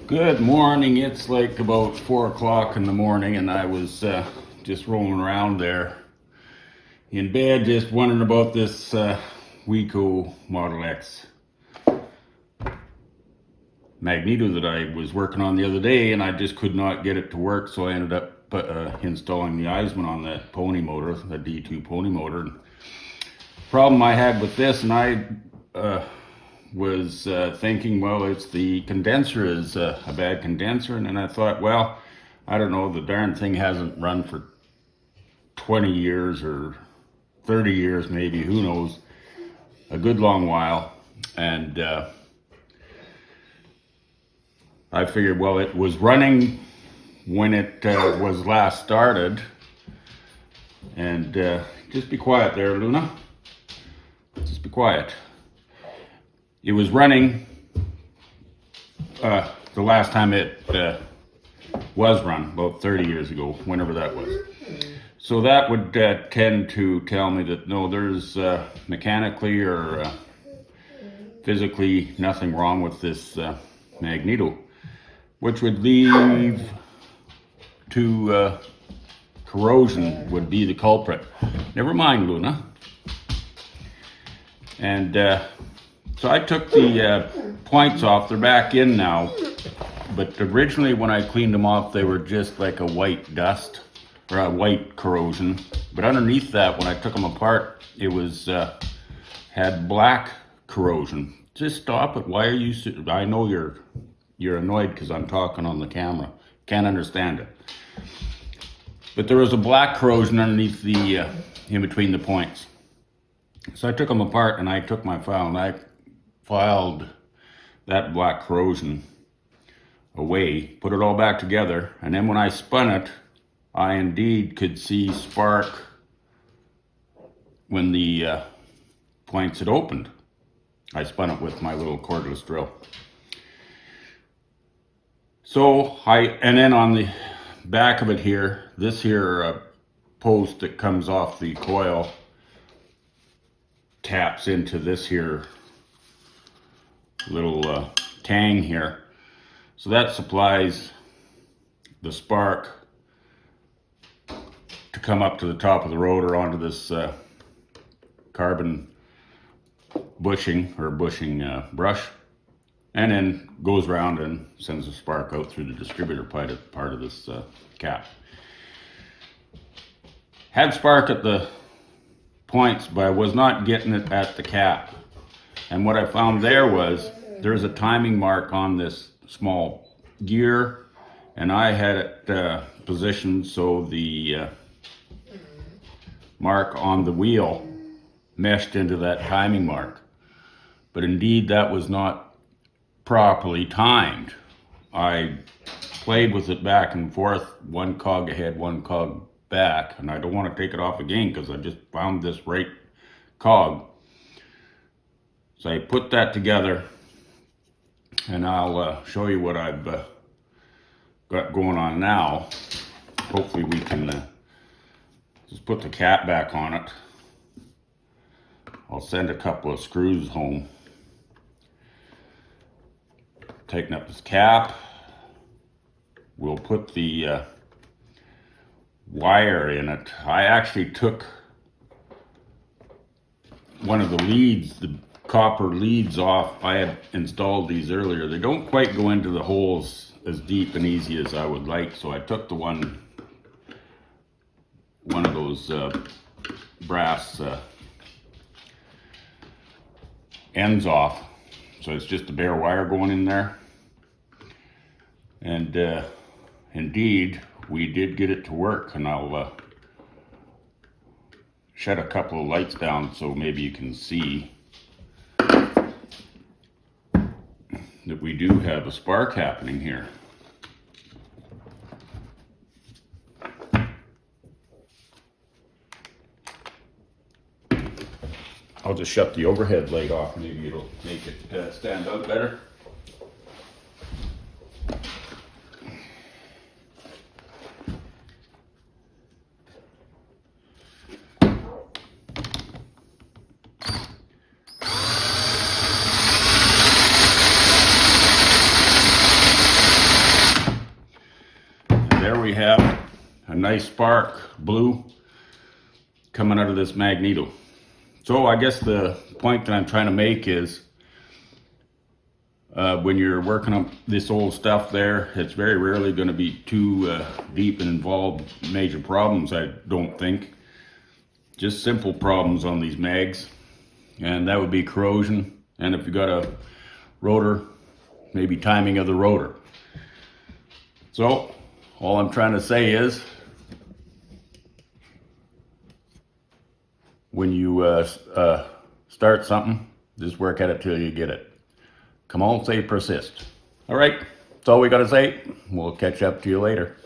Good morning. It's like about 4 o'clock in the morning, and I was just rolling around there in bed, just wondering about this Wico Model X magneto that I was working on the other day, and I just could not get it to work, so I ended up installing the Eisman on that pony motor, the D2 pony motor. Problem I had with this, and I was thinking, well, it's the condenser is a bad condenser, and then I thought, well, I don't know, the darn thing hasn't run for 20 years or 30 years maybe, who knows, a good long while. And I figured, well, it was running when it was last started. And just be quiet there, Luna. Just be quiet. It was running the last time it was run, about 30 years ago, whenever that was. So that would tend to tell me that no, there's mechanically or physically nothing wrong with this magneto, which would lead to corrosion would be the culprit. Never mind, Luna. And so I took the points off. They're back in now, but originally when I cleaned them off, they were just like a white dust or a white corrosion. But underneath that, when I took them apart, it was had black corrosion. Just stop it. Why are you? I know you're annoyed because I'm talking on the camera. Can't understand it. But there was a black corrosion underneath the in between the points. So I took them apart and I took my file and I filed that black corrosion away, put it all back together, and then when I spun it, I indeed could see spark when the points had opened. I spun it with my little cordless drill. So and then on the back of it here, this here post that comes off the coil taps into this here little tang here. So that supplies the spark to come up to the top of the rotor onto this carbon bushing brush, and then goes around and sends the spark out through the distributor part of this cap. Had spark at the points, but I was not getting it at the cap. And what I found there's a timing mark on this small gear, and I had it positioned so the mark on the wheel meshed into that timing mark. But indeed, that was not properly timed. I played with it back and forth, one cog ahead, one cog back, and I don't want to take it off again because I just found this right cog. So I put that together, and I'll show you what I've got going on now. Hopefully we can just put the cap back on it. I'll send a couple of screws home. Tighten up this cap. We'll put the wire in it. I actually took one of the leads, the copper leads off. I had installed these earlier. They don't quite go into the holes as deep and easy as I would like, so I took the one of those brass ends off. So it's just a bare wire going in there. And indeed, we did get it to work, and I'll shut a couple of lights down so maybe you can see that we do have a spark happening here. I'll just shut the overhead light off, maybe it'll make it stand out better. nice spark, blue, coming out of this magneto. So I guess the point that I'm trying to make is when you're working on this old stuff there, it's very rarely going to be too deep and involved major problems, I don't think. Just simple problems on these mags, and that would be corrosion, and if you got a rotor, maybe timing of the rotor. So all I'm trying to say is, when you start something, just work at it till you get it. Come on, say persist. All right, that's all we got to say. We'll catch up to you later.